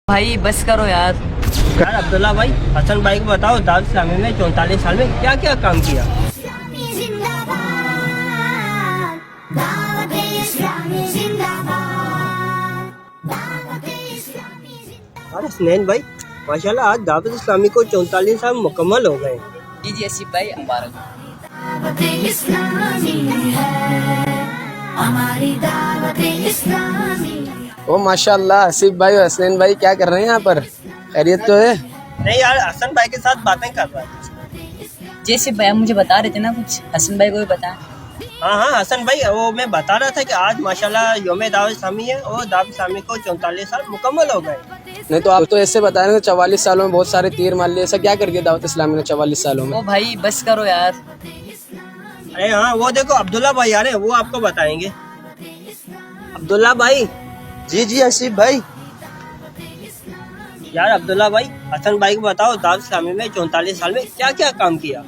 भाई बस करो यार। यार अब्दुल्ला भाई, हसन भाई को बताओ, दाऊद इस्लामी में 44 साल में क्या क्या काम किया। अरे सुनैन भाई, माशाल्लाह आज दावत इस्लामी को 44 साल मुकम्मल हो गए। जी जी आसिफ भाई मुबारक। ओ माशाल्लाह, आसिफ भाई और हसनैन भाई क्या कर रहे हैं यहाँ पर? खैरियत तो है? नहीं यार, हसन भाई के साथ बातें कर रहा है। जी आसिफ भाई आप मुझे बता रहे थे ना कुछ, हसन भाई को भी बताएं। हाँ, हसन भाई वो मैं बता रहा था कि आज माशाल्लाह यौम दावत इस्लामी है और दावत इस्लामी को 44 साल मुकम्मल हो गए। नहीं तो आप तो ऐसे बता रहे हैं 44 सालों में बहुत सारे तीर मार लिए, ऐसा क्या कर दिया दावत इस्लामी ने 44 सालों में? ओ भाई बस करो यार। अरे हाँ, वो देखो अब्दुल्ला भाई आ रहे हैं, वो आपको बताएंगे। अब्दुल्ला भाई। जी जी आसिफ भाई। यार अब्दुल्ला भाई, हसन भाई को बताओ, दावत इस्लामी में 44 साल में क्या क्या काम किया।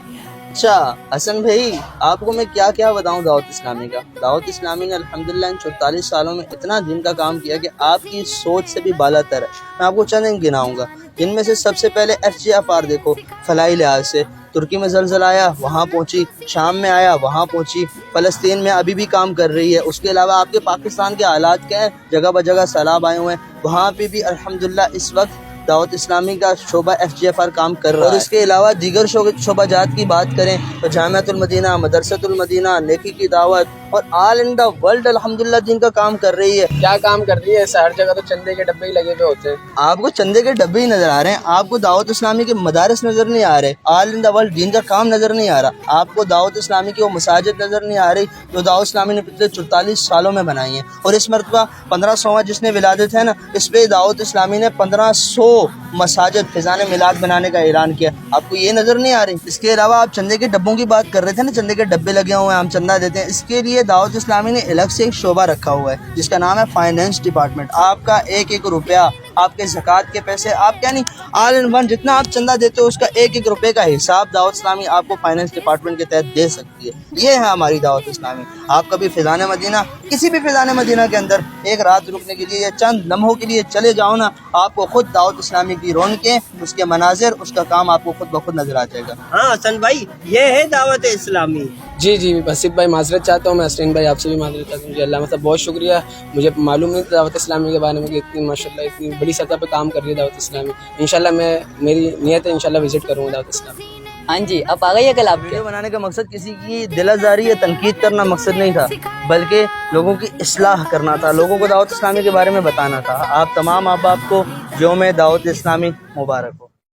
अच्छा हसन भाई, आपको मैं क्या क्या बताऊं दावत इस्लामी का। दावत इस्लामी ने अल्हम्दुलिल्लाह इन 44 सालों में इतना दिन का काम किया कि आपकी सोच से भी बालातर है। मैं आपको चंद दिन गिनाऊंगा, जिनमें से सबसे पहले FGFR देखो, फलाई लिहाज से तुर्की में जलजला आया, वहाँ पहुँची, शाम में आया, वहाँ पहुँची, फ़लस्तीन में अभी भी काम कर रही है। उसके अलावा आपके पाकिस्तान के हालात क्या हैं, जगह ब जगह सैलाब आए हुए हैं, वहाँ पे भी अल्हम्दुलिल्लाह इस वक्त दावत इस्लामी का शोबा FGFR काम कर रहा है। और इसके अलावा दीगर शोबाजात की बात करें तो जामियातुल मदीना, मदरसतुल मदीना, नेकी की दावत और ऑल इन द वर्ल्ड अल्हम्दुलिल्लाह दिन का काम कर रही है। क्या काम कर रही है? ऐसा हर जगह तो चंदे के डब्बे ही लगे हुए होते हैं। आपको चंदे के डब्बे ही नजर आ रहे हैं, आपको दावत इस्लामी के मदारस नजर नहीं आ रहे, ऑल इन द वर्ल्ड दिन का काम नजर नहीं आ रहा, आपको दावत इस्लामी की वो मसाजिद नजर नहीं आ रही जो दावत इस्लामी ने पिछले 44 सालों में बनाई है। और इस मरतबा 1500वां जिसने विलादत है ना, इस पे दावत इस्लामी ने 1500 मसाजिद फिजान मिलाद बनाने का ऐलान किया। आपको ये नजर नहीं आ रही। इसके अलावा आप चंदे के डब्बों की बात कर रहे थे ना, चंदे के डब्बे लगे हुए हैं, हम चंदा देते हैं। इसके लिए दावत इस्लामी ने अलग से एक शोबा रखा हुआ है जिसका नाम है फाइनेंस डिपार्टमेंट। आपका एक एक रुपया, आपके ज़कात के पैसे, आप क्या नहीं ऑल इन वन जितना आप चंदा देते हो उसका एक एक रुपए का हिसाब दावत इस्लामी आपको फाइनेंस डिपार्टमेंट के तहत दे सकती है। ये है हमारी दावत इस्लामी। आप कभी फिजान मदीना, किसी भी फिजान मदीना के अंदर एक रात रुकने के लिए या चंद लम्हों के लिए चले जाओ ना, आपको खुद दावत इस्लामी की रौनकें, उसके मनाजिर, उसका काम आपको खुद ब खुद नजर आ जाएगा। हाँ हसन भाई, ये है दावत इस्लामी। जी जी आसिफ भाई माजरत चाहता हूँ, मैं हसनैन भाई आपसे भी माजरत चाहता हूँ। जी अल्लाह मतलब बहुत शुक्रिया, मुझे मालूम नहीं था दावत इस्लामी के बारे में कि इतनी माशाल्लाह इतनी बड़ी सतह पे काम कर रही है दावत इस्लामी। इंशाल्लाह मेरी नियत है इंशाल्लाह विजिट करूँगा दावत इस्लामी। हाँ जी अब आ गई है कल आप। वीडियो बनाने का मकसद किसी की दिलाजारी या तनकीद करना मकसद नहीं था, बल्कि लोगों की इस्लाह करना था, लोगों को दावत इस्लामी के बारे में बताना था। आप तमाम अहबाब को यौम दावत इस्लामी मुबारक हो।